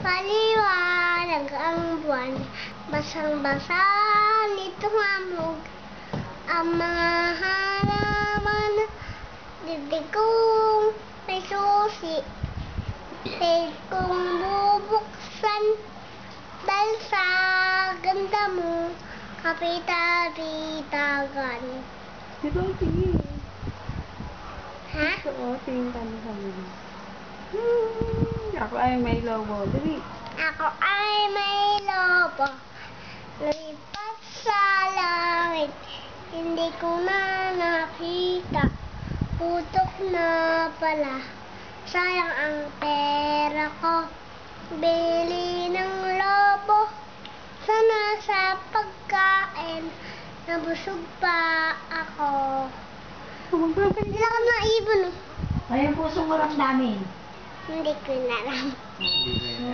Paliwanag ang buwan, basang-basa nitong hamog. Ang mga halaman, dibdib kong may susi. Pwede kong bubuksan dahil sa ganda mo, kapita-bitagan. Diba ang tingin? Ha? Oo, tingin ka na sabi mo. Ako ay may lobo. Dali. Ako ay may lobo, lumipat sa langit, hindi ko na nakita, putok na pala, sayang ang pera ko, bili ng lobo, sana sa pagkain, nabusog pa ako. Lakad na ibon. Ay, yung puso mo lang namin. Hindi ko na alam. Hindi ko yun.